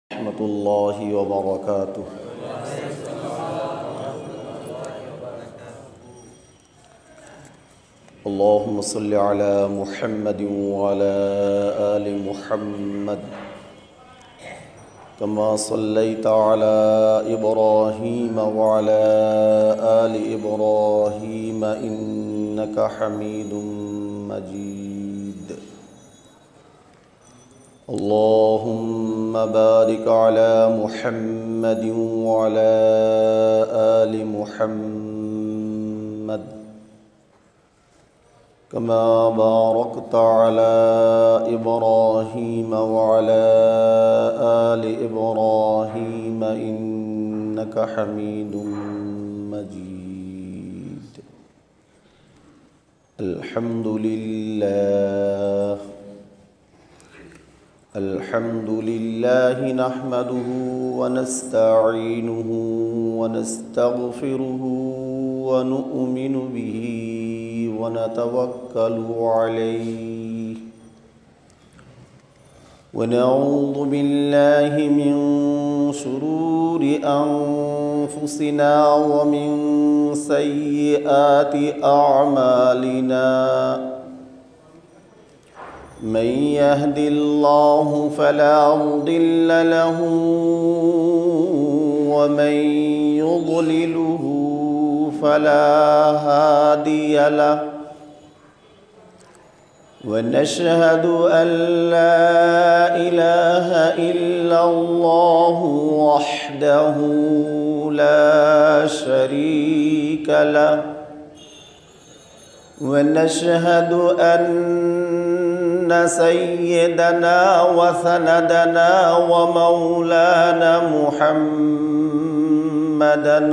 ورحمة الله وبركاته. اللهم صل على محمد وعلى آل محمد كما صليت على إبراهيم وعلى آل إبراهيم إنك حميد مجيد. اللهم بارك على محمد وعلى آل محمد كما باركت على إبراهيم وعلى آل إبراهيم إنك حميد مجيد. الحمد لله نحمده ونستعينه ونستغفره ونؤمن به ونتوكل عليه ونعوذ بالله من شرور أنفسنا ومن سيئات أعمالنا. من يهد الله فلا مضل له ومن يضلله فلا هادي له. ونشهد أن لا إله إلا الله وحده لا شريك له. ونشهد أن سيدنا وسندنا ومولانا محمدا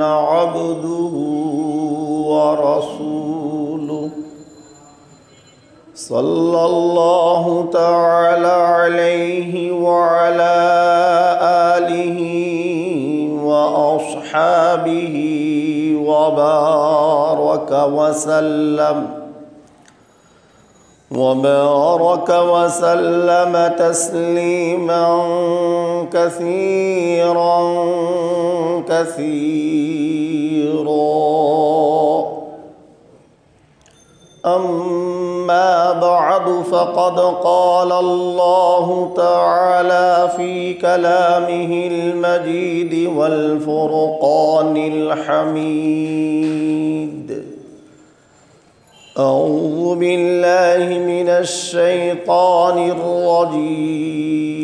عبده ورسوله صلى الله تعالى عليه وعلى آله وأصحابه وبارك وسلم تسليما كثيرا. أما بعد فقد قال الله تعالى في كلامه المجيد والفرقان الحميد. أعوذ بالله من الشيطان الرجيم.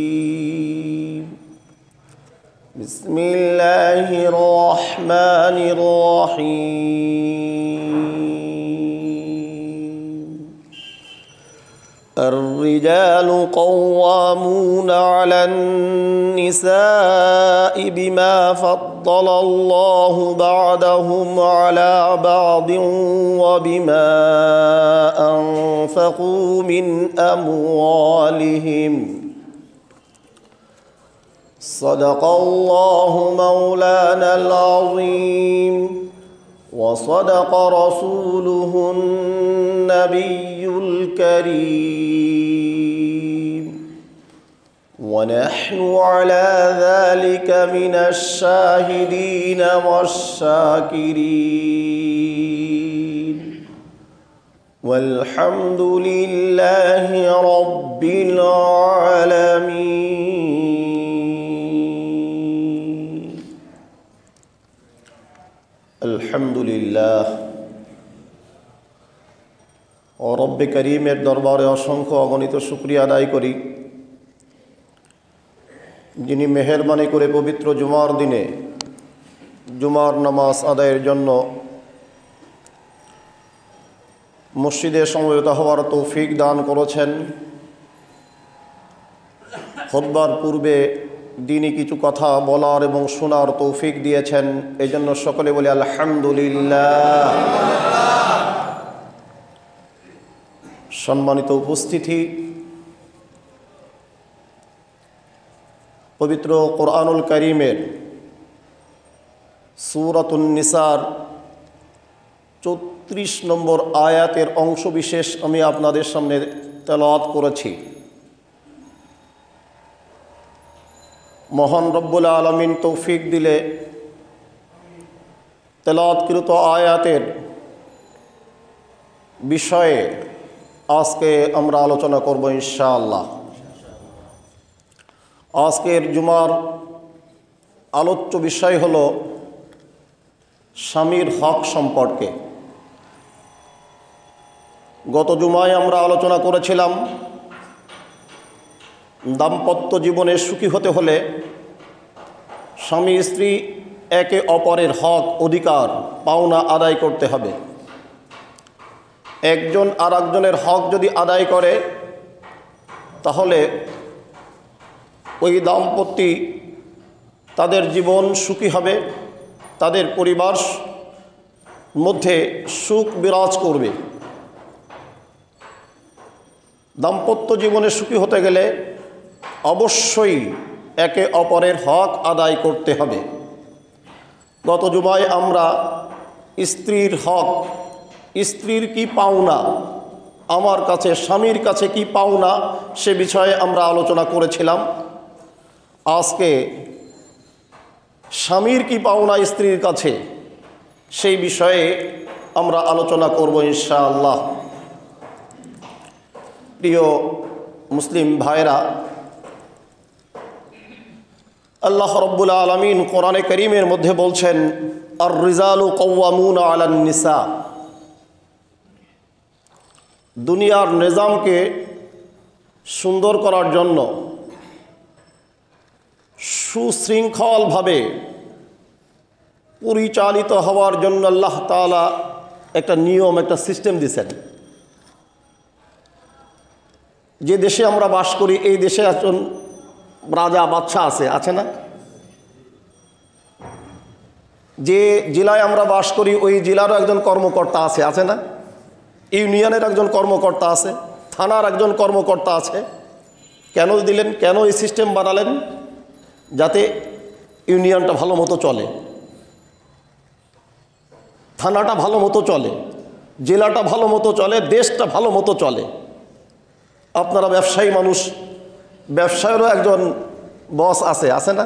بسم الله الرحمن الرحيم. الرجال قوامون على النساء بما فضل الله بعضهم على بعض وبما أنفقوا من أموالهم. صدق الله مولانا العظيم وصدق رسوله النبي الكريم. ونحن على ذلك من الشاهدين والشاكرين والحمد لله رب العالمين. الحمد لله ও রব্বে করিমের দরবারে অসংখ্য অগণিত শুকরিয়া আদায় করি, যিনি মেহেরবানি করে পবিত্র জুমার দিনে জুমার নামাজ আদায়ের জন্য মসজিদে সমবেত হওয়ার তৌফিক দান করেছেন। খুতবার পূর্বে দিনই কিছু কথা বলার এবং শোনার তৌফিক দিয়েছেন, এজন্য সকলে বলি আলহামদুলিল্লাহ। সম্মানিত উপস্থিতি, পবিত্র কোরআনুল কারীমের সূরাতুন নিসার 34 নম্বর আয়াতের অংশবিশেষ আমি আপনাদের সামনে তেলাওয়াত করেছি। মহান রব্বুল আলামিন তৌফিক দিলে তেলাওয়াতকৃত আয়াতের বিষয়ে আজকে আমরা আলোচনা করব ইনশাআল্লাহ। আজকের জুমার আলোচ্য বিষয় হলো স্বামীর হক সম্পর্কে। গত জুমায় আমরা আলোচনা করেছিলাম দাম্পত্য জীবনে সুখী হতে হলে স্বামী স্ত্রী একে অপরের হক অধিকার পাওনা আদায় করতে হবে। একজন আর একজনের হক যদি আদায় করে তাহলে ওই দাম্পত্যি তাদের জীবন সুখী হবে, তাদের পরিবার মধ্যে সুখ বিরাজ করবে। দাম্পত্য জীবনে সুখী হতে গেলে অবশ্যই একে অপরের হক আদায় করতে হবে। গত জুমায় আমরা স্ত্রীর হক, স্ত্রীর কি পাওনা, আমার কাছে স্বামীর কাছে কি পাওনা, সে বিষয়ে আমরা আলোচনা করেছিলাম। আজকে স্বামীর কি পাওনা স্ত্রীর কাছে, সেই বিষয়ে আমরা আলোচনা করব ইনশাআল্লাহ। প্রিয় মুসলিম ভাইরা, আল্লাহ রব্বুল আলামিন কোরআনে কারীমের মধ্যে বলছেন, আর রিজালু কওয়ামুনা আলান নিসা। দুনিয়ার নিজামকে সুন্দর করার জন্য, সুশৃঙ্খলভাবে পরিচালিত হওয়ার জন্য আল্লাহ তাআলা একটা নিয়ম, একটা সিস্টেম দিয়েছেন। যে দেশে আমরা বাস করি, এই দেশে একজন রাজা বাদশাহ আছে না? যে জেলায় আমরা বাস করি ওই জেলারও একজন কর্মকর্তা আছে না? ইউনিয়নের একজন কর্মকর্তা আছে, থানার একজন কর্মকর্তা আছে। কেন দিলেন? কেন এই সিস্টেম বানালেন? যাতে ইউনিয়নটা ভালো মতো চলে, থানাটা ভালো মতো চলে, জেলাটা ভালো মতো চলে, দেশটা ভালো মতো চলে। আপনারা ব্যবসায়ী মানুষ, ব্যবসায়েরও একজন বস আছে না?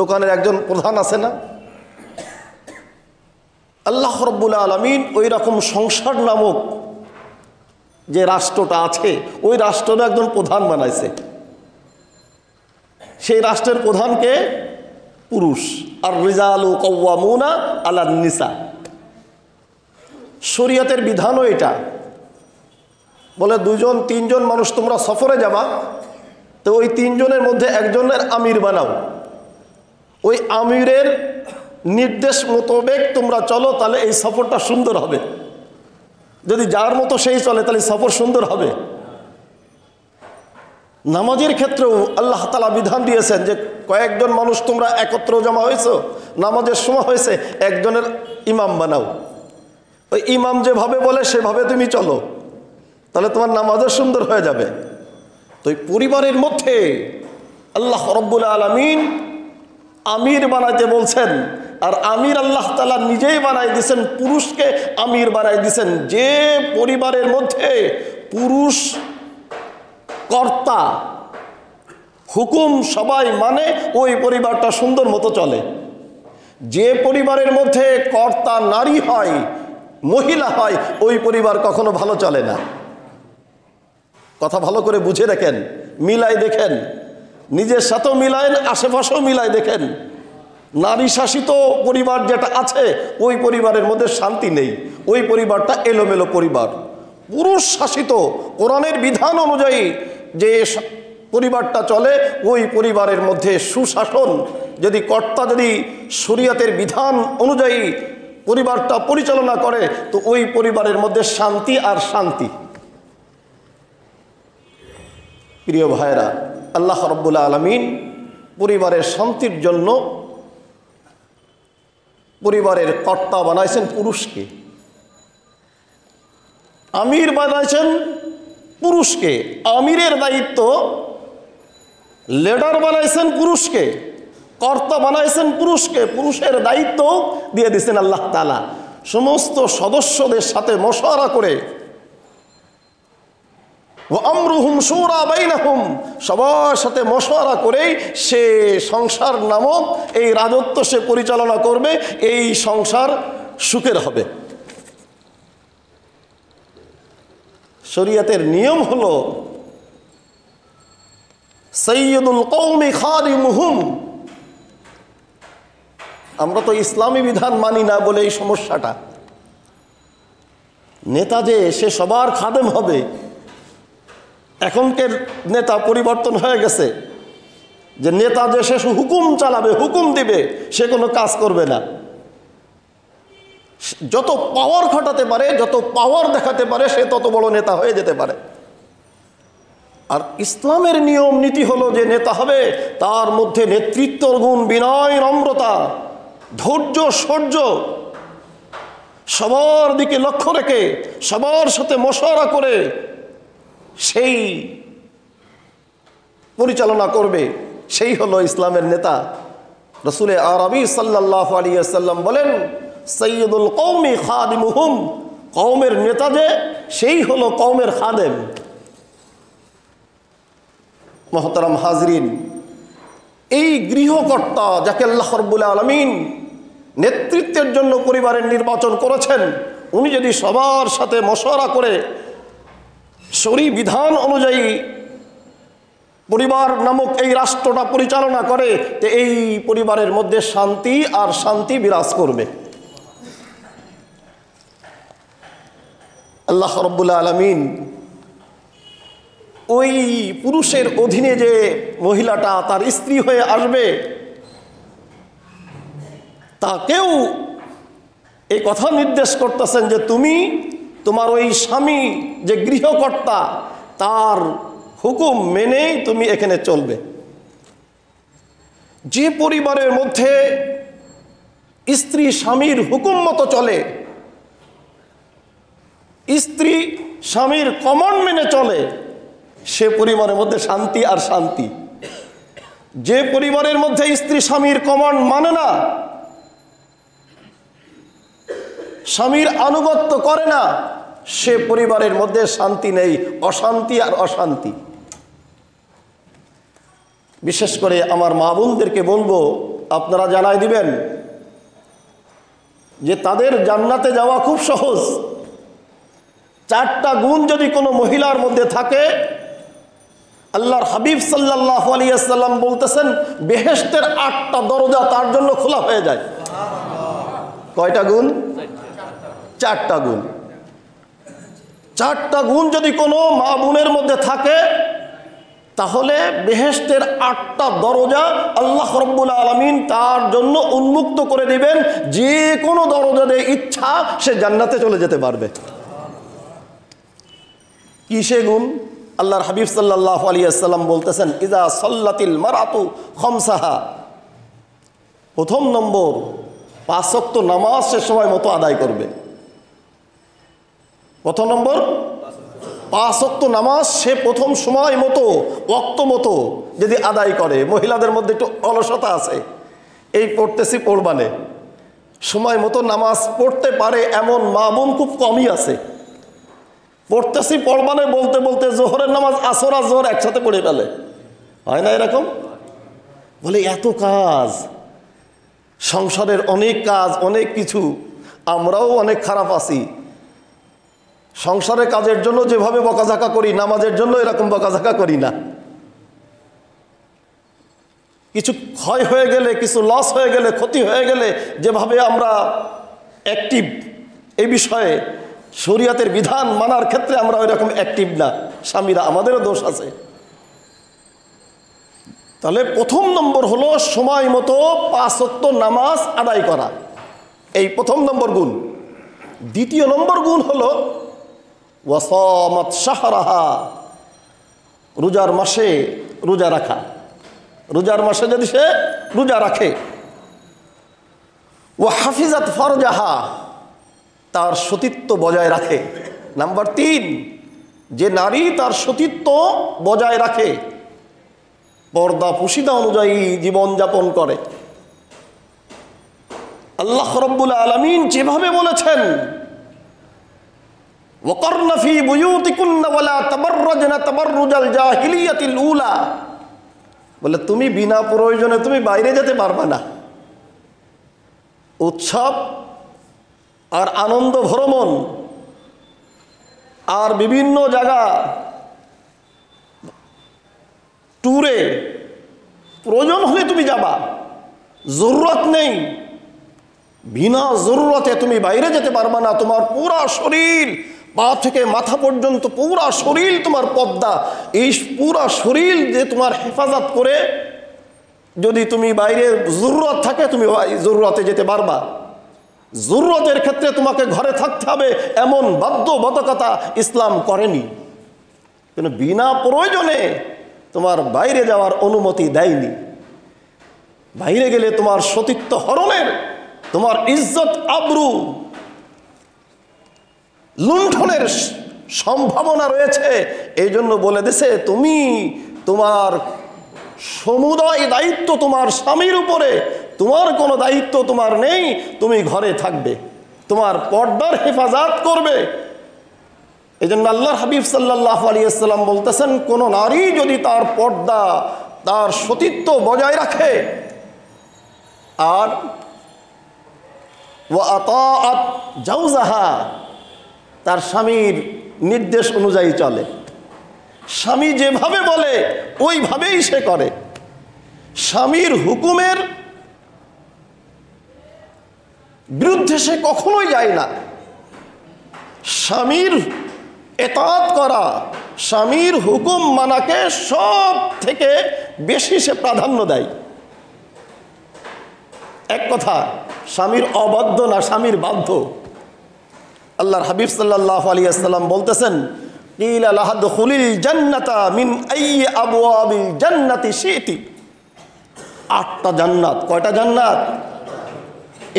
দোকানের একজন প্রধান আছে না? আল্লাহ রব্বুল আলামিন ওই রকম সংসার নামক যে রাষ্ট্রটা আছে, ওই রাষ্ট্রেরও একজন প্রধান বানাইছে। সেই রাষ্ট্রের প্রধানকে পুরুষ। আর রিজালু কওয়ামুনা আলান নিসা, শরীয়তের বিধানও এটা। বলে দুজন তিনজন মানুষ তোমরা সফরে যাবা, তো ওই তিনজনের মধ্যে একজনের আমির বানাও। ওই আমিরের নির্দেশ মোতাবেক তোমরা চলো, তাহলে এই সফরটা সুন্দর হবে। যদি যার মতো সেই চলে তাহলে সফর সুন্দর হবে। নামাজের ক্ষেত্রেও আল্লাহ তাআলা বিধান দিয়েছেন যে কয়েকজন মানুষ তোমরা একত্র জমা হয়েছো, নামাজের সময় হয়েছে, একজনের ইমাম বানাও। ওই ইমাম যেভাবে বলে সেভাবে তুমি চলো, তাহলে তোমার নামাজও সুন্দর হয়ে যাবে। তো এই পরিবারের মধ্যে আল্লাহ রব্বুল আলামিন আমির বানাইতে বলছেন। আর আমির আল্লাহ তাআলা নিজেই বানাই দিয়েছেন, পুরুষকে আমির বানাই দিয়েছেন। যে পরিবারের মধ্যে পুরুষ কর্তা, হুকুম সবাই মানে, ওই পরিবারটা সুন্দর মতো চলে। যে পরিবারের মধ্যে কর্তা নারী হয়, মহিলা হয়, ওই পরিবার কখনো ভালো চলে না। কথা ভালো করে বুঝে দেখেন, মিলাই দেখেন, নিজের সাথেও মিলায়েন, আশেপাশেও মিলাই দেখেন। নারী শাসিত পরিবার যেটা আছে, ওই পরিবারের মধ্যে শান্তি নেই, ওই পরিবারটা এলোমেলো পরিবার। পুরুষ শাসিত কোরআনের বিধান অনুযায়ী যে পরিবারটা চলে, ওই পরিবারের মধ্যে সুশাসন, যদি কর্তা যদি শরীয়তের বিধান অনুযায়ী পরিবারটা পরিচালনা করে, তো ওই পরিবারের মধ্যে শান্তি আর শান্তি। প্রিয় ভাইরা, আল্লাহ রব্বুল আলামিন পরিবারের শান্তির জন্য পরিবারের কর্তা বানাইছেন পুরুষকে, আমির বানাইছেন পুরুষকে। আমিরের দায়িত্ব, লিডার বানাইছেন পুরুষকে, কর্তা বানাইছেন পুরুষকে। পুরুষের দায়িত্ব দিয়ে দিয়েছেন আল্লাহ তাআলা। সমস্ত সদস্যদের সাথে মশওয়ারা করে ওয়া আমরুহুম শুরা বাইনাহুম, সবার সাথে মশওয়ারা করেই সে সংসার নামক এই রাজত্ব সে পরিচালনা করবে, এই সংসার সুখের হবে। শরীয়তের নিয়ম হলো সাইয়্যিদুল কওমি খাদিমুহুম। আমরা তো ইসলামী বিধান মানি না বলে এই সমস্যাটা। নেতা যে সে সবার খাদেম হবে, এখনকার নেতা পরিবর্তন হয়ে গেছে যে নেতা যে সে হুকুম চালাবে, হুকুম দিবে, সে কোনো কাজ করবে না। যত পাওয়ার খাটাতে পারে, যত পাওয়ার দেখাতে পারে, সে তত বড় নেতা হয়ে যেতে পারে। আর ইসলামের নিয়ম নীতি হলো যে নেতা হবে তার মধ্যে নেতৃত্বর গুণ, বিনয়, নম্রতা, ধৈর্য, সহ্য, সবার দিকে লক্ষ্য রেখে সবার সাথে মশওয়ারা করে সেই পরিচালনা করবে, সেই হলো ইসলামের নেতা। রাসূলে আরবি সাল্লাল্লাহু আলাইহি ওয়াসাল্লাম বলেন সাইয়্যিদুল কওমি খাদিমুহুম, কওমের নেতা যে সেই হলো কওমের খাদেম। মুহতারাম হাজরিন, এই গৃহকর্তা যাকে আল্লাহ রাব্বুল আলামিন নেতৃত্বের জন্য পরিবারের নির্বাচন করেছেন, উনি যদি সবার সাথে মশওয়ারা করে শরী বিধান অনুযায়ী পরিবার নামক এই রাষ্ট্রটা পরিচালনা করে, তো এই পরিবারের মধ্যে শান্তি আর শান্তি বিরাজ করবে। আল্লাহ রাব্বুল আলামিন ওই পুরুষের অধীনে যে মহিলাটা তার স্ত্রী হয়ে আসবে, তাকেও এই কথা নির্দেশ করতেছেন যে তুমি তোমার ওই স্বামী যে গৃহকর্তা তার হুকুম মেনেই তুমি এখানে চলবে। যে পরিবারের মধ্যে স্ত্রী স্বামীর হুকুম মতো চলে, স্ত্রী স্বামীর কমান্ড মেনে চলে, সে পরিবারের মধ্যে শান্তি আর শান্তি। যে পরিবারের মধ্যে স্ত্রী স্বামীর কমান্ড মানে না, স্বামীর আনুগত্য করে না, সে পরিবারের মধ্যে শান্তি নেই, অশান্তি আর অশান্তি। বিশেষ করে আমার মা বোনদেরকে বলবো, আপনারা জানাই দিবেন যে তাদের জান্নাতে যাওয়া খুব সহজ। 4টা গুণ যদি কোনো মহিলার মধ্যে থাকে, আল্লাহর হাবিব সাল্লাল্লাহু আলাইহি ওয়াসাল্লাম বলতেছেন বেহেশতের 8টা দরজা তার জন্য খোলা হয়ে যায়। কয়টা গুণ? 4টা গুণ। 4টা গুণ যদি কোনো মা বোনের মধ্যে থাকে, তাহলে বেহেশতের 8টা দরজা আল্লাহ রাব্বুল আলামিন তার জন্য উন্মুক্ত করে দিবেন। যে কোনো দরজা দিয়ে ইচ্ছা সে জান্নাতে চলে যেতে পারবে। কিসে গুণ? আল্লাহর হাবিব সাল্লাল্লাহু আলাইহি ওয়াসাল্লাম বলতেছেন ইজা সাল্লাতিল মারাতু খামসাহা, প্রথম নম্বর 5 ওয়াক্ত নামাজ সে সময় মতো আদায় করবে। প্রথম নম্বর 5 ওয়াক্ত নামাজ সে প্রথম সময় মতো, ওয়াক্ত মতো যদি আদায় করে। মহিলাদের মধ্যে একটু অলসতা আছে, এই পড়তেছি পড়বানে, সময় মতো নামাজ পড়তে পারে এমন মা বোন খুব কমই আছে। পড়তেছি পড়বানে বলতে বলতে জোহরের নামাজ, আসর আর জোহর একসাথে পড়ে ফেলে, হয় না এরকম? বলে এত কাজ, সংসারের অনেক কাজ, অনেক কিছু, আমরাও অনেক খারাপ আছি। সংসারের কাজের জন্য যেভাবে বকাঝাকা করি, নামাজের জন্য এরকম বকাঝাকা করি না। কিছু ক্ষয় হয়ে গেলে, কিছু লস হয়ে গেলে, ক্ষতি হয়ে গেলে যেভাবে আমরা অ্যাক্টিভ এই বিষয়ে, শরীয়তের বিধান মানার ক্ষেত্রে আমরা ওইরকম অ্যাক্টিভ না। স্বামীরা, আমাদেরও দোষ আছে। তাহলে প্রথম নম্বর হলো সময় মতো 5 ওয়াক্ত নামাজ আদায় করা, এই প্রথম নম্বর গুণ। দ্বিতীয় নম্বর গুণ হলো ওয়াসামাত শাহরাহা, রোজার মাসে রোজা রাখা। রোজার মাসে যদি সে রোজা রাখে। ও হাফিজাত ফরজাহা, তার সতীত্ব বজায় রাখে। নাম্বার 3, যে নারী তার সতীত্ব বজায় রাখে, পর্দা পুশিদা অনুযায়ী জীবনযাপন করে। আল্লাহ রাব্বুল আলামিন যেভাবে বলেছেন ওয়াকারনা ফি বুয়ুতিকুন্না ওয়ালা তাবাররাজনা তাবাররুজাল জাহিলিয়াতিল উলা, বলে তুমি বিনা প্রয়োজনে তুমি বাইরে যেতে পারবে না। উৎসব আর আনন্দ ভ্রমণ আর বিভিন্ন জায়গা ট্যুরে প্রয়োজন হলে তুমি যাবা, জরুরত নেই। বিনা জরুরতে তুমি বাইরে যেতে পারবে না। তোমার পুরা শরীর, পা থেকে মাথা পর্যন্ত পুরা শরীর তোমার পর্দা, এই পুরা শরীর যে তোমার হেফাজত করে যদি তুমি বাইরে জরুরত থাকে তুমি জরুরতে যেতে পারবা। জরুরতের ক্ষেত্রে তোমাকে ঘরে থাকতে হবে এমন বাধ্যবাধকতা ইসলাম করেনি, কিন্তু বিনা প্রয়োজনে তোমার বাইরে যাওয়ার অনুমতি দেয়নি। বাইরে গেলে তোমার সতীত্ব হরণের, তোমার ইজ্জত আবরু লুণ্ঠনের সম্ভাবনা রয়েছে। এই জন্য বলে দিছে তুমি তোমার সমুদায় দায়িত্ব তোমার স্বামীর উপরে, তোমার কোনো দায়িত্ব তোমার নেই। তুমি ঘরে থাকবে, তোমার পর্দার হেফাজত করবে। এই জন্য আল্লাহর হাবিব সাল্লাল্লাহু আলাইহি ওয়াসাল্লাম বলতেছেন, কোন নারী যদি তার পর্দা, তার সতীত্ব বজায় রাখে আর ওয়া আতাআত জাওজাহা, তার স্বামীর নির্দেশ অনুযায়ী চলে, স্বামী যেভাবে বলে ওইভাবেই সে করে, স্বামীর হুকুমের বিরুদ্ধে সে কখনোই যায় না। স্বামীর এতাত করা, স্বামীর হুকুম মানাকে সব থেকে বেশি সে প্রাধান্য দেয়। এক কথা, স্বামীর অবাধ্য না, স্বামীর বাধ্য। আল্লাহর হাবিব সাল্লাল্লাহু আলাইহি ওয়াসাল্লাম বলতেছেন, কিলা লাহা দুখুলিল জান্নাতা মিন আইয়ি আবওয়াবিল জান্নাতি শিতি। 8টা জান্নাত। কয়টা জান্নাত?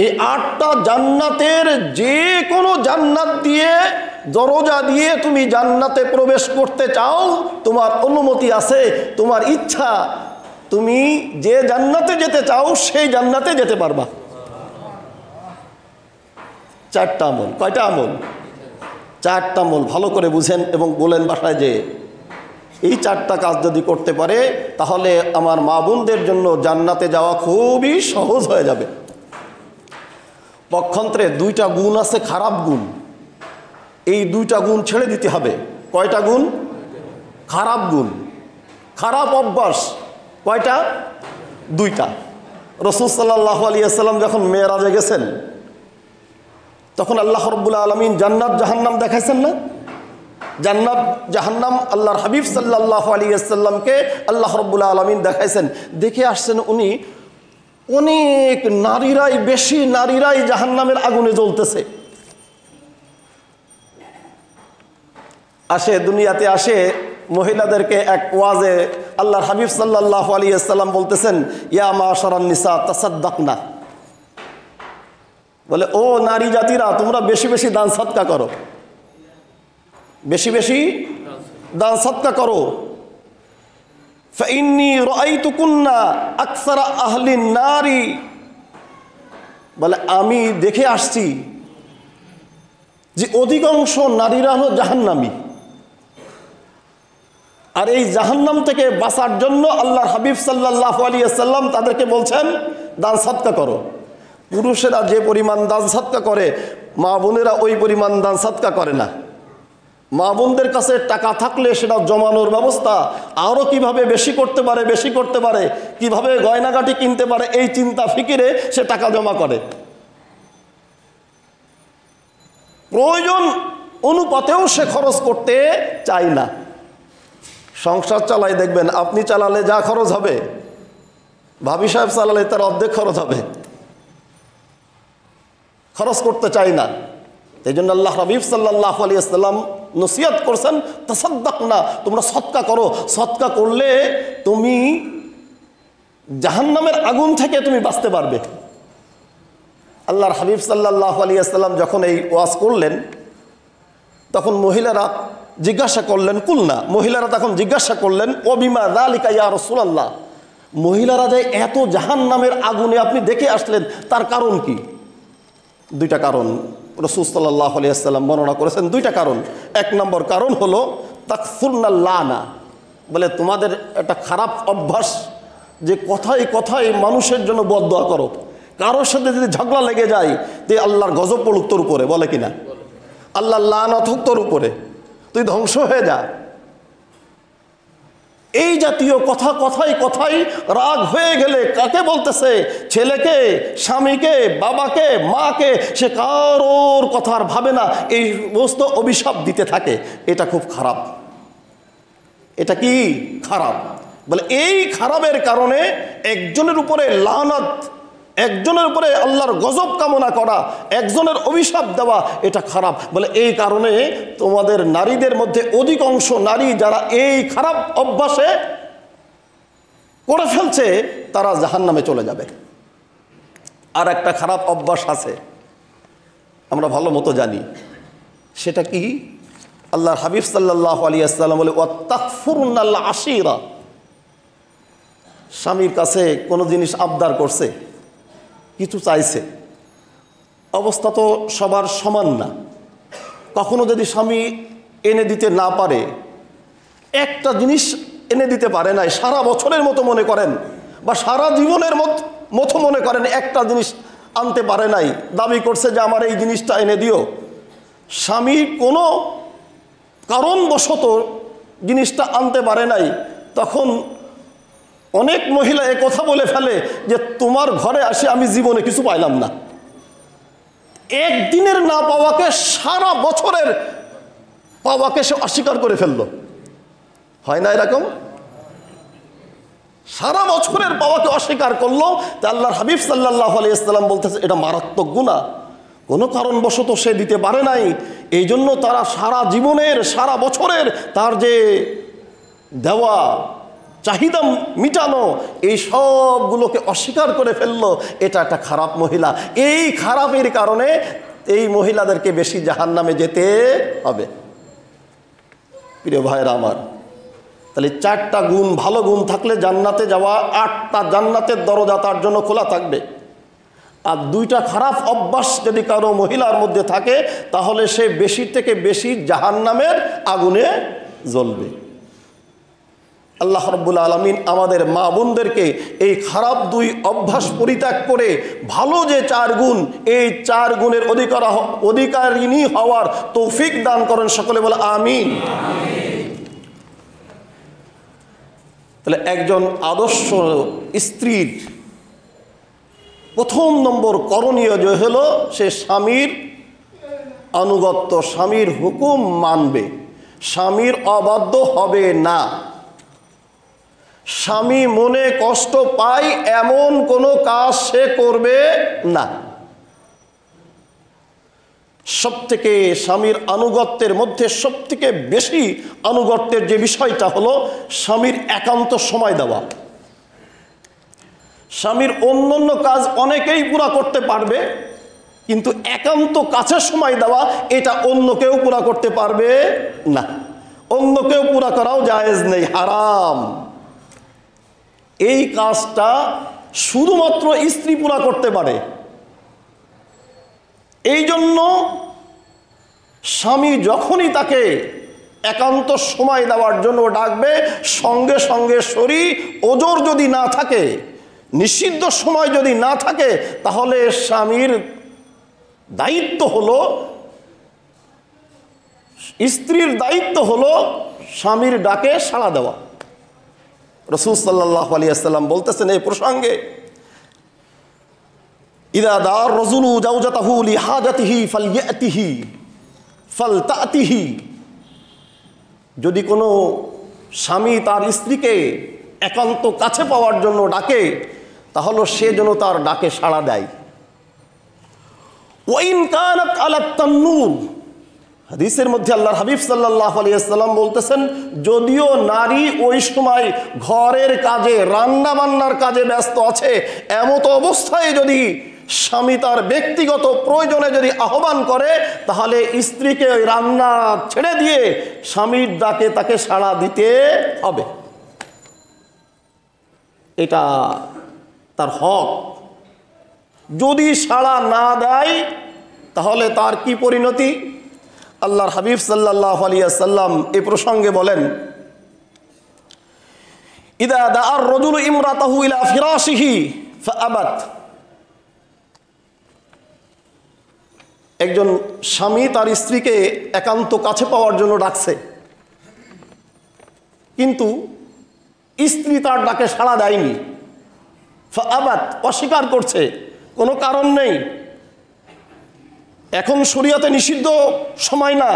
এই 8টা জান্নাতের যে কোনো জান্নাত দিয়ে, দরজা দিয়ে তুমি জান্নাতে প্রবেশ করতে চাও, তোমার অনুমতি আছে, তোমার ইচ্ছা, তুমি যে জান্নাতে যেতে চাও সেই জান্নাতে যেতে পারবা। 4টা আমল। কয়টা আমল? 4টা আমল। ভালো করে বুঝেন এবং বলেন বাসায় যে এই 4টা কাজ যদি করতে পারে তাহলে আমার মা বোনদের জন্য জান্নাতে যাওয়া খুবই সহজ হয়ে যাবে। পক্ষান্তরে 2টা গুণ আছে, খারাপ গুণ। এই 2টা গুণ ছেড়ে দিতে হবে। কয়টা গুণ? খারাপ গুণ, খারাপ অভ্যাস। কয়টা? 2টা। রাসূল সাল্লাল্লাহু আলাইহি ওয়াসাল্লাম যখন মেরাজে গেছেন তখন আল্লাহ রাব্বুল আলামিন জান্নাত জাহান্নাম দেখাইছেন না? জান্নাত জাহান্নাম আল্লাহর হাবিব সাল্লাল্লাহু আলাইহি ওয়াসাল্লামকে আল্লাহ রাব্বুল আলামিন দেখাইছেন। দেখে আসছেন উনি অনেক নারীরাই, বেশি নারীরাই জাহান্নামের আগুনে জ্বলতেছে। আসে দুনিয়াতে আসে মহিলাদেরকে এক ওয়াজে আল্লাহর হাবিব সাল্লাল্লাহু আলাইহি ওয়াসাল্লাম বলতেছেন, ইয়া মাশারান নিসা তাসাদ্দাকনা, বলে ও নারী জাতিরা তোমরা বেশি বেশি দান সদকা করো, বেশি বেশি দান সদকা করো। ফাইন্নী রাআইতুকুন্না আকসারা আহলিন নারি, বলে আমি দেখে আসছি যে অধিকাংশ নারীরা হলো জাহান্নামী। আর এই জাহান্নাম থেকে বাঁচার জন্য আল্লাহর হাবিব সাল্লাল্লাহু আলাইহি ওয়াসাল্লাম তাদেরকে বলছেন দান সদকা করো। পুরুষেরা যে পরিমাণ দান সদকা করে মা বোনেরা ওই পরিমাণ দান সদকা করে না। মা বোনদের কাছে টাকা থাকলে সেটা জমানোর ব্যবস্থা, আরও কিভাবে বেশি করতে পারে, বেশি করতে পারে, কিভাবে গয়নাগাটি কিনতে পারে, এই চিন্তা ফিকিরে সে টাকা জমা করে। প্রয়োজন অনুপাতেও সে খরচ করতে চায় না। সংসার চালাই দেখবেন, আপনি চালালে যা খরচ হবে ভাবি সাহেব চালালে তার অর্ধেক খরচ হবে, খরচ করতে চাই না। এই জন্য আল্লাহ হাবিব সাল্লাল্লাহু আলাইহি ওয়াসাল্লাম নসিহত করছেন, তাসাদ্দাকনা, তোমরা সদকা করো। সদকা করলে তুমি জাহান্নামের আগুন থেকে তুমি বাঁচতে পারবে। আল্লাহর হাবিব সাল্লাল্লাহু আলাইহি ওয়াসাল্লাম যখন এই ওয়াজ করলেন তখন মহিলারা জিজ্ঞাসা করলেন, কুলনা, মহিলারা তখন জিজ্ঞাসা করলেন, ওবিমা যালিকা ইয়া রাসূলুল্লাহ, মহিলারা যে এত জাহান্নামের আগুনে আপনি দেখে আসলেন তার কারণ কি? 2টা কারণ। রাসূল সাল্লাল্লাহু আলাইহি ওয়াসাল্লাম বর্ণনা করেছেন দুইটা কারণ। এক নম্বর কারণ হলো তাকসুরনাল লানা, বলে তোমাদের একটা খারাপ অভ্যাস যে কথায় কথায় মানুষের জন্য বদদোয়া করো। কারোর সাথে যদি ঝগড়া লেগে যায় যে আল্লাহর গজব পড়ুক তোর উপরে, বলে কিনা, আল্লাহর লানত হোক তোর উপরে, তুই ধ্বংস হয়ে যা। এই জাতীয় কথা কথায় কথায় রাগ হয়ে গেলে কাকে বলতেছে? ছেলেকে, স্বামীকে, বাবাকে, মাকে। সে কারোর কথা আর ভাবে না, এই সমস্ত অভিশাপ দিতে থাকে। এটা খুব খারাপ। এটা কি খারাপ? বলে এই খারাপের কারণে একজনের উপরে লানত, একজনের উপরে আল্লাহর গজব কামনা করা, একজনের অভিশাপ দেওয়া, এটা খারাপ। বলে এই কারণে তোমাদের নারীদের মধ্যে অধিকাংশ নারী যারা এই খারাপ অভ্যাসে করে ফেলছে তারা জাহান্নামে চলে যাবে। আর একটা খারাপ অভ্যাস আছে, আমরা ভালো মতো জানি। সেটা কি? আল্লাহর হাবিব সাল্লাল্লাহু আলাইহি ওয়াসাল্লাম বলে ওয়াতাকফুরুনাল আশিরা। স্বামীর কাছে কোনো জিনিস আবদার করছে, কিছু চাইছে, অবস্থা তো সবার সমান না। কখনো যদি স্বামী এনে দিতে না পারে, একটা জিনিস এনে দিতে পারে নাই, সারা বছরের মতো মনে করেন বা সারা জীবনের মতো মনে করেন একটা জিনিস আনতে পারে নাই, দাবি করছে যে আমার এই জিনিসটা এনে দিও। স্বামী কোনো কারণবশত জিনিসটা আনতে পারে নাই, তখন অনেক মহিলা এ কথা বলে ফেলে যে তোমার ঘরে আসে আমি জীবনে কিছু পাইলাম না। একদিনের না পাওয়াকে সারা বছরের পাওয়াকে সে অস্বীকার করে ফেললো। হয় না এরকম? সারা বছরের পাওয়াকে অস্বীকার করলো। তা আল্লাহর হাবিব সাল্লাল্লাহু আলাইহি ওয়াসাল্লাম বলতেছে এটা মারাত্মক গুনাহ। কোনো কারণবশত সে দিতে পারে নাই, এই জন্য তারা সারা জীবনের, সারা বছরের তার যে দেওয়া, চাহিদা মিটানো, এই সবগুলোকে অস্বীকার করে ফেললো। এটা একটা খারাপ মহিলা। এই খারাপের কারণে এই মহিলাদেরকে বেশি জাহান্নামে যেতে হবে। প্রিয় ভাইরা আমার, তাহলে 4টা গুণ, ভালো গুণ থাকলে জান্নাতে যাওয়া, 8টা জান্নাতের দরজা তার জন্য খোলা থাকবে। আর 2টা খারাপ অভ্যাস যদি কারো মহিলার মধ্যে থাকে তাহলে সে বেশি থেকে বেশি জাহান্নামের আগুনে জ্বলবে। আল্লাহ রাব্বুল আলামিন আমাদের মা বোনদেরকে এই খারাপ 2 অভ্যাস পরিত্যাগ করে ভালো যে 4 গুণ, এই 4 গুণের অধিকারিণী হওয়ার তৌফিক দান করেন। সকলে বলে আমিন। তাহলে একজন আদর্শ স্ত্রীর প্রথম নম্বর করণীয় যে হলো সে স্বামীর আনুগত্য, স্বামীর হুকুম মানবে, স্বামীর অবাধ্য হবে না। স্বামী মনে কষ্ট পায় এমন কোনো কাজ সে করবে না। সবথেকে স্বামীর আনুগত্যের মধ্যে সবথেকে বেশি আনুগত্যের যে বিষয়টা হলো স্বামীর একান্ত সময় দেওয়া। স্বামীর অন্যান্য কাজ অনেকেই পুরা করতে পারবে, কিন্তু একান্ত কাছে সময় দেওয়া এটা অন্য কেউ পুরা করতে পারবে না। অন্য কেউ পুরা করাও জায়েজ নেই, হারাম। এই কাজটা শুধুমাত্র স্ত্রী পুরা করতে পারে। এই জন্য স্বামী যখনই তাকে একান্ত সময় দেওয়ার জন্য ডাকবে, সঙ্গে সঙ্গে শরীর ওজর যদি না থাকে, নিষিদ্ধ সময় যদি না থাকে, তাহলে স্বামীর দায়িত্ব হলো, স্ত্রীর দায়িত্ব হলো স্বামীর ডাকে সাড়া দেওয়া। রাসূল সাল্লাল্লাহু আলাইহি ওয়াসাল্লাম বলতেছেন এই প্রসঙ্গে, ইযা দার রাজুলু জাওজাতাহু লিহাজাতিহি ফালইয়াতিহি ফালতাতিহি। যদি কোনো স্বামী তার স্ত্রীকে একান্ত কাছে পাওয়ার জন্য ডাকে, তাহলে সে যেন তার ডাকে সাড়া দেয়। ওয়াইন কানাত আলাত তান্নুর, হাদিসের মধ্যে আল্লাহর হাবিব সাল্লাল্লাহু আলাইহি ওয়াসাল্লাম বলতেছেন, যদিও নারী ওই সময় ঘরের কাজে, রান্না বান্নার কাজে ব্যস্ত আছে, এমতো অবস্থায় যদি স্বামী তার ব্যক্তিগত প্রয়োজনে যদি আহ্বান করে, তাহলে স্ত্রীকে ওই রান্না ছেড়ে দিয়ে স্বামীর ডাকে তাকে সাড়া দিতে হবে। এটা তার হক। যদি সাড়া না দেয় তাহলে তার কি পরিণতি? আল্লাহর হাবিব সাল্লাল্লাহু আলাইহি ওয়াসাল্লাম এই প্রসঙ্গে বলেন, ইদা দাআর রাজুলু ইমরাতাহু ইলা ফিরাশিহি ফাআবাত। একজন স্বামী তার স্ত্রীকে একান্ত কাছে পাওয়ার জন্য ডাকছে, কিন্তু স্ত্রী তার ডাকে সাড়া দেয়নি। ফাআবাত, অস্বীকার করছে, কোনো কারণ নেই, এখন শরীয়তে নিষিদ্ধ সময় না,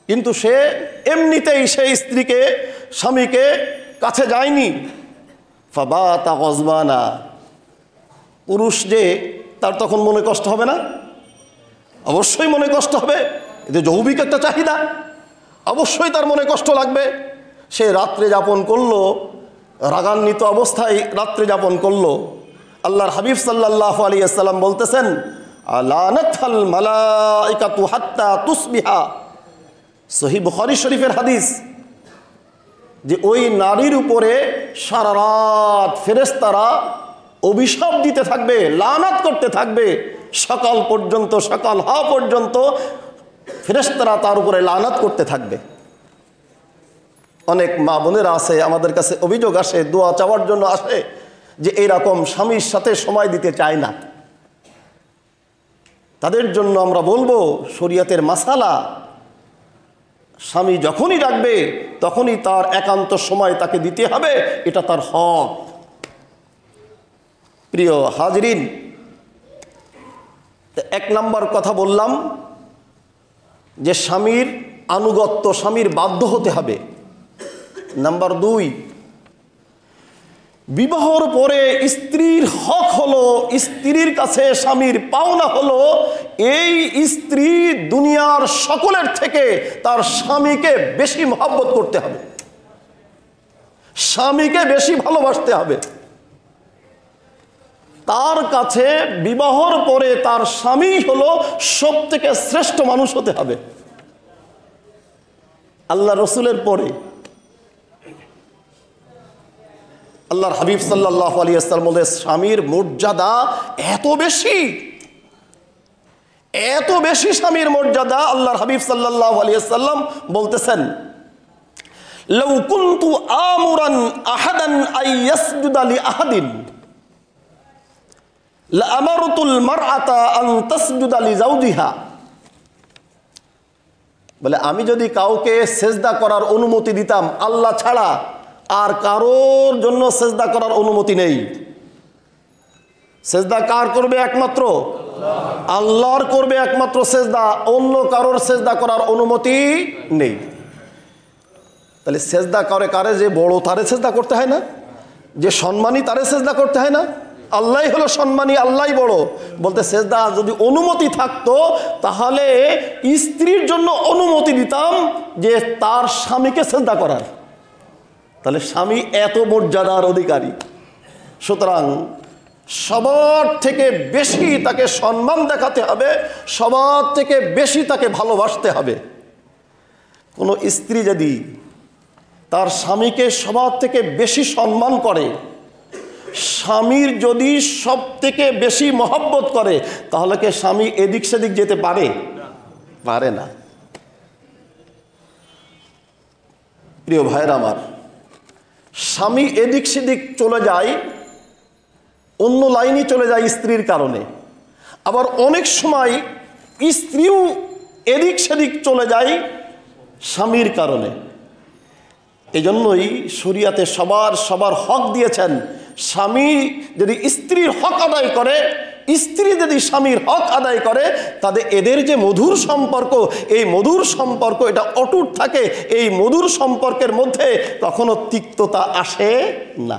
কিন্তু সে এমনিতেই সেই স্ত্রীকে স্বামীকে কাছে যায়নি। ফাবাতা গজবানা, পুরুষ যে তার তখন মনে কষ্ট হবে না? অবশ্যই মনে কষ্ট হবে, এতে যৌবিক একটা চাহিদা, অবশ্যই তার মনে কষ্ট লাগবে। সে রাত্রে যাপন করলো, রাগান্বিত অবস্থায় রাত্রে যাপন করলো। আল্লাহর হাবিব সাল্লাল্লাহু আলাইহি ওয়াসাল্লাম বলতেছেন, লানাতাল মালাইকাতু হাত্তা তুসবিহা, সহিহ বুখারী শরীফের হাদিস, যে ওই নারীর উপরে সারা রাত ফেরেশতারা অভিশাপ দিতে থাকবে, লানাত করতে থাকবে, সকাল পর্যন্ত, সকাল হওয়া পর্যন্ত ফেরেশতারা তার উপরে লানাত করতে থাকবে। অনেক মা বোনেরা আছে, আমাদের কাছে অভিযোগ আসে, দোয়া চাওয়ার জন্য আসে, যে এইরকম স্বামীর সাথে সময় দিতে চায় না। তাদের জন্য আমরা বলবো, শরীয়তের মাসালা, স্বামী যখনই ডাকবে তখনই তার একান্ত সময় তাকে দিতে হবে, এটা তার হক। প্রিয় হাজরিন, এক নম্বর কথা বললাম যে স্বামীর আনুগত্য, স্বামীর বাধ্য হতে হবে। নাম্বার 2, বিবাহর পরে স্ত্রীর হক হলো, স্ত্রীর কাছে স্বামীর পাওনা হলো, এই স্ত্রী দুনিয়ার সকলের থেকে তার স্বামীকে বেশি মহব্বত করতে হবে, স্বামীকে বেশি ভালোবাসতে হবে। তার কাছে বিবাহর পরে তার স্বামী হলো সব থেকে শ্রেষ্ঠ মানুষ হতে হবে। আল্লাহ রসুলের পরে আল্লাহর হাবিব সাল্লাল্লাহু আলাইহি ওয়াসাল্লাম বলেন, স্বামীর মর্যাদা এত বেশি, এত বেশি স্বামীর মর্যাদা। আল্লাহর হাবিব সাল্লাল্লাহু আলাইহি ওয়াসাল্লাম বলতেছেন, লাউ কুনতু আমুরান আহাদান আইয়াসজুদা লিআহাদিন লাআমারতুল মারআতা আন তাসজুদা লিজাওজিহা। বলে, আমি যদি কাউকে সেজদা করার অনুমতি দিতাম আল্লাহ ছাড়া, আর কারোর জন্য সেজদা করার অনুমতি নেই। সেজদা কার করবে? একমাত্র আল্লাহর করবে একমাত্র সেজদা, অন্য কারোর সেজদা করার অনুমতি নেই। তাহলে সেজদা করে কারে? যে বড় তারে সেজদা করতে হয় না, যে সম্মানী তারে সেজদা করতে হয় না? আল্লাহই হলো সম্মানী, আল্লাহই বড়। বলতে সেজদা যদি অনুমতি থাকতো তাহলে স্ত্রীর জন্য অনুমতি দিতাম যে তার স্বামীকে সেজদা করার। তাহলে স্বামী এত মর্যাদার অধিকারী, সুতরাং সবার থেকে বেশি তাকে সম্মান দেখাতে হবে, সবার থেকে বেশি তাকে ভালোবাসতে হবে। কোনো স্ত্রী যদি তার স্বামীকে সবার থেকে বেশি সম্মান করে, স্বামীর যদি সব থেকে বেশি মহব্বত করে, তাহলে কি স্বামী এদিক সেদিক যেতে পারে? পারে না। প্রিয় ভাইরা আমার, স্বামী এদিক সেদিক চলে যায়, অন্য লাইনে চলে যায় স্ত্রীর কারণে। আবার অনেক সময় স্ত্রীও এদিক সেদিক চলে যায় স্বামীর কারণে। এই জন্যই শরিয়াতে সবার হক দিয়েছেন। স্বামী যদি স্ত্রীর হক আদায় করে, স্ত্রী যদি স্বামীর হক আদায় করে, তাদের এদের যে মধুর সম্পর্ক, এই মধুর সম্পর্ক এটা অটুট থাকে। এই মধুর সম্পর্কের মধ্যে কখনো তিক্ততা আসে না।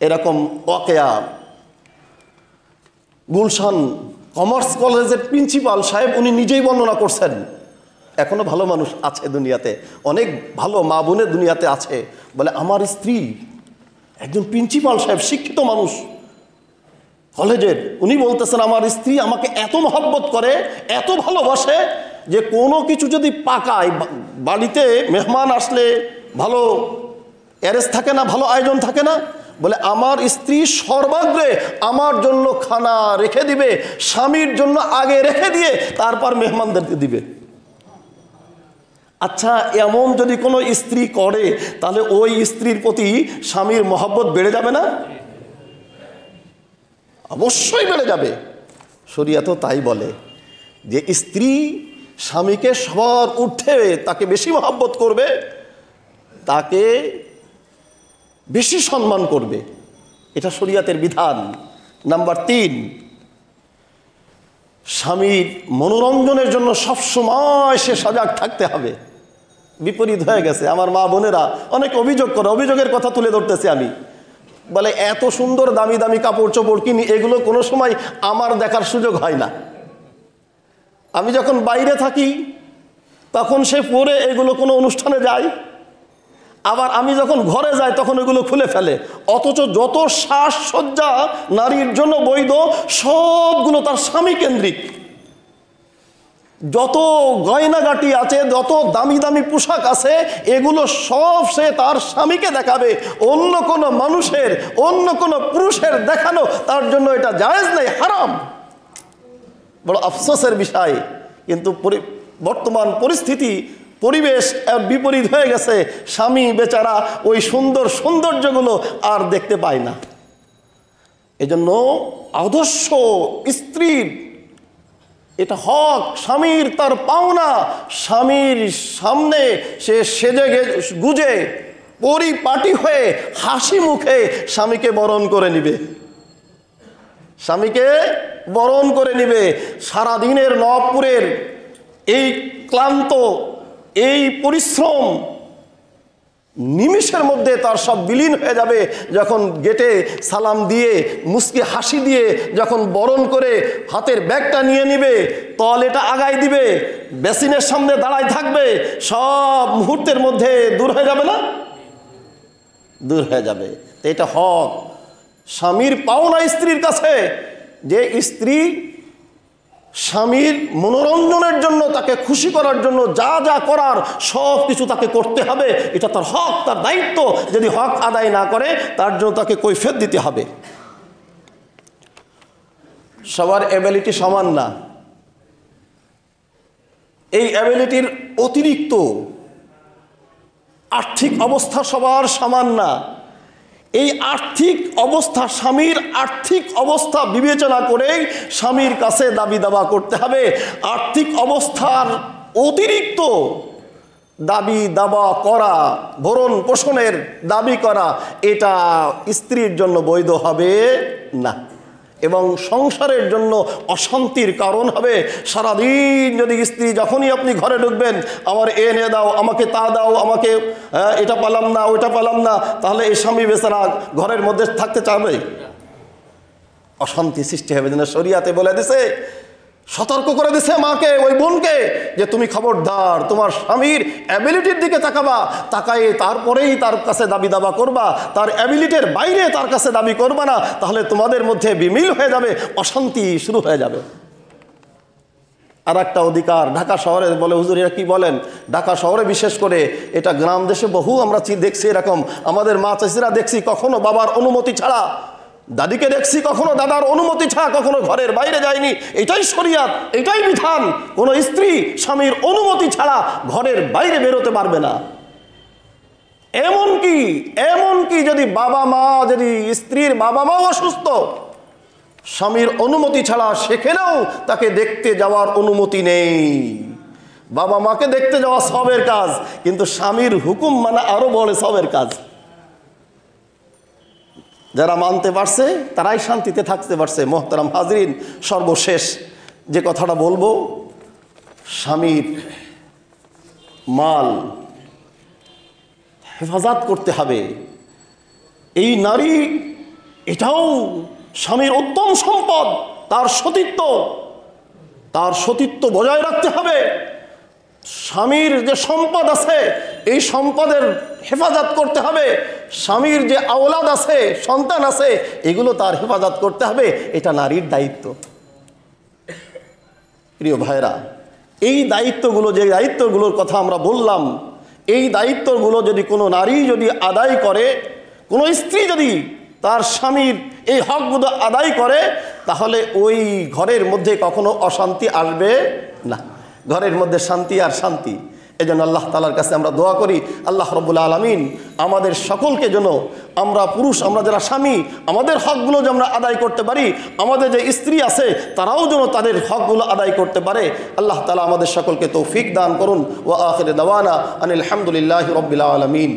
এরকম ওয়াকিয়া গুলশান কমার্স কলেজের প্রিন্সিপাল সাহেব উনি নিজেই বর্ণনা করছেন। এখনো ভালো মানুষ আছে দুনিয়াতে, অনেক ভালো মা বোনের দুনিয়াতে আছে। বলে, আমার স্ত্রী একজন প্রিন্সিপাল সাহেব, শিক্ষিত মানুষ কলেজের, উনি বলতেছেন আমার স্ত্রী আমাকে এত মহব্বত করে, এত ভালোবাসে যে কোনো কিছু যদি পাকায়, বাড়িতে মেহমান আসলে ভালো অ্যারেঞ্জ থাকে না, ভালো আয়োজন থাকে না, বলে আমার স্ত্রী সর্বাগ্রে আমার জন্য খানা রেখে দিবে, স্বামীর জন্য আগে রেখে দিয়ে তারপর মেহমানদেরকে দিবে। আচ্ছা, এমন যদি কোনো স্ত্রী করে তাহলে ওই স্ত্রীর প্রতি স্বামীর মহব্বত বেড়ে যাবে না? অবশ্যই বেড়ে যাবে। শরিয়ত তাই বলে যে স্ত্রী স্বামীকে সবার ঊর্ধ্বে তাকে বেশি মহব্বত করবে, তাকে বেশি সম্মান করবে, এটা শরিয়তের বিধান। নাম্বার 3, স্বামীর মনোরঞ্জনের জন্য সবসময় সে সজাগ থাকতে হবে। বিপরীত হয়ে গেছে, আমার মা বোনেরা অনেক অভিযোগ করে, অভিযোগের কথা তুলে ধরতেছি আমি। বলে এত সুন্দর দামি দামি কাপড় চোপড় কিনি, এগুলো কোনো সময় আমার দেখার সুযোগ হয় না। আমি যখন বাইরে থাকি তখন সে পরে এগুলো কোনো অনুষ্ঠানে যায়, আবার আমি যখন ঘরে যাই তখন এগুলো খুলে ফেলে। অথচ যত সাজসজ্জা নারীর জন্য বৈধ সবগুলো তার স্বামী কেন্দ্রিক। যত গয়নাগাটি আছে, যত দামি দামি পোশাক আছে, এগুলো সব সে তার স্বামীকে দেখাবে। অন্য কোনো মানুষের, অন্য কোনো পুরুষের দেখানো তার জন্য এটা জায়েজ নেই, হারাম। বড় আফসোসের বিষয়, কিন্তু বর্তমান পরিস্থিতি, পরিবেশ বিপরীত হয়ে গেছে। স্বামী বেচারা ওই সুন্দর সৌন্দর্যগুলো আর দেখতে পায় না। এজন্য আদর্শ স্ত্রীর এটা হক, স্বামীর তার পাওনা, স্বামীর সামনে সে সেজে গুজে পরিপাটি হয়ে হাসি মুখে স্বামীকে বরণ করে নিবে, স্বামীকে বরণ করে নিবে। সারাদিনের নবপুরের এই ক্লান্ত, এই পরিশ্রম নিমিষের মধ্যে তার সব বিলীন হয়ে যাবে যখন গেটে সালাম দিয়ে মুস্কি হাসি দিয়ে যখন বরণ করে হাতের ব্যাগটা নিয়ে নিবে, তলেটা আগায় দিবে, বেসিনের সামনে দাঁড়ায় থাকবে, সব মুহূর্তের মধ্যে দূর হয়ে যাবে না? দূর হয়ে যাবে। এটা হক, স্বামীর পাওনা স্ত্রীর কাছে, যে স্ত্রী স্বামীর মনোরঞ্জনের জন্য, তাকে খুশি করার জন্য যা যা করার সব কিছু তাকে করতে হবে। এটা তার হক, তার দায়িত্ব। যদি হক আদায় না করে তার জন্য তাকে কৈফিয়ত দিতে হবে। সবার অ্যাবিলিটি সমান না, এই অ্যাবিলিটির অতিরিক্ত আর্থিক অবস্থা সবার সমান না। এই আর্থিক অবস্থা, স্বামীর আর্থিক অবস্থা বিবেচনা করেই স্বামীর কাছে দাবি দাবা করতে হবে। আর্থিক অবস্থার অতিরিক্ত দাবি দাবা করা, ভরণ পোষণের দাবি করা, এটা স্ত্রীর জন্য বৈধ হবে না এবং সংসারের জন্য অশান্তির কারণ হবে। সারাদিন যদি স্ত্রী যখনই আপনি ঘরে ঢুকবেন, আমার এনে দাও, আমাকে তা দাও, আমাকে এটা পেলাম না, ওইটা পেলাম না, তাহলে এই স্বামী বেচারা ঘরের মধ্যে থাকতে চাবে? অশান্তি সৃষ্টি হবে। যেন শরিয়াতে বলে দিছে, সতর্ক করে দিছে মাকে, ওই বোনকে, যে তুমি খবরদার তোমার স্বামীর অ্যাবিলিটির দিকে তাকাবা, তাকায়ে তারপরেই তার কাছে দাবি দাবা করবা, তার অ্যাবিলিটির বাইরে তার কাছে দাবি করবা না, তাহলে তোমাদের মধ্যে বিমিল হয়ে যাবে, অশান্তি শুরু হয়ে যাবে। আর একটা অধিকার ঢাকা শহরে বলে, হুজুর এরা কি বলেন, ঢাকা শহরে বিশেষ করে, এটা গ্রাম দেশে বহু আমরা দেখছি এরকম। আমাদের মা চাষিরা দেখছি কখনো বাবার অনুমতি ছাড়া, দাদিকে দেখছি কখনো দাদার অনুমতি ছাড়া কখনো ঘরের বাইরে যায়নি। এটাই শরিয়াত, এটাই বিধান। কোনো স্ত্রী স্বামীর অনুমতি ছাড়া ঘরের বাইরে বেরোতে পারবে না। এমনকি যদি বাবা মা, যদি স্ত্রীর বাবা মাও অসুস্থ, স্বামীর অনুমতি ছাড়া সেখানেও তাকে দেখতে যাওয়ার অনুমতি নেই। বাবা মাকে দেখতে যাওয়া সবের কাজ, কিন্তু স্বামীর হুকুম মানা আরো বড় সবের কাজ। যারা মানতে পারছে তারাই শান্তিতে থাকতে পারছে। মোহতারাম হাজরিন, সর্বশেষ যে কথাটা বলবো, স্বামীর মাল হেফাজত করতে হবে। এই নারী, এটাও স্বামীর উত্তম সম্পদ, তার সতীত্ব বজায় রাখতে হবে। স্বামীর যে সম্পদ আছে, এই সম্পদের হেফাজত করতে হবে। স্বামীর যে আওলাদ আছে, সন্তান আছে, এগুলো তার হেফাজত করতে হবে। এটা নারীর দায়িত্ব। প্রিয় ভাইরা, এই দায়িত্বগুলো, যে দায়িত্বগুলোর কথা আমরা বললাম, এই দায়িত্বগুলো যদি কোনো নারী যদি আদায় করে, কোনো স্ত্রী যদি তার স্বামীর এই হকগুলো আদায় করে, তাহলে ওই ঘরের মধ্যে কখনো অশান্তি আসবে না, ঘরের মধ্যে শান্তি আর শান্তি। এই জন্য আল্লাহ তাআলার কাছে আমরা দোয়া করি, আল্লাহ রাব্বুল আলামিন আমাদের সকলকে যেন, আমরা পুরুষ, আমরা যারা স্বামী, আমাদের হকগুলো যেন আমরা আদায় করতে পারি, আমাদের যে স্ত্রী আছে তারাও যেন তাদের হকগুলো আদায় করতে পারে। আল্লাহ তাআলা আমাদের সকলকে তৌফিক দান করুন। ওয়া আখিরু দাওয়ানা আনিল হামদুলিল্লাহি রাব্বিল আলামিন।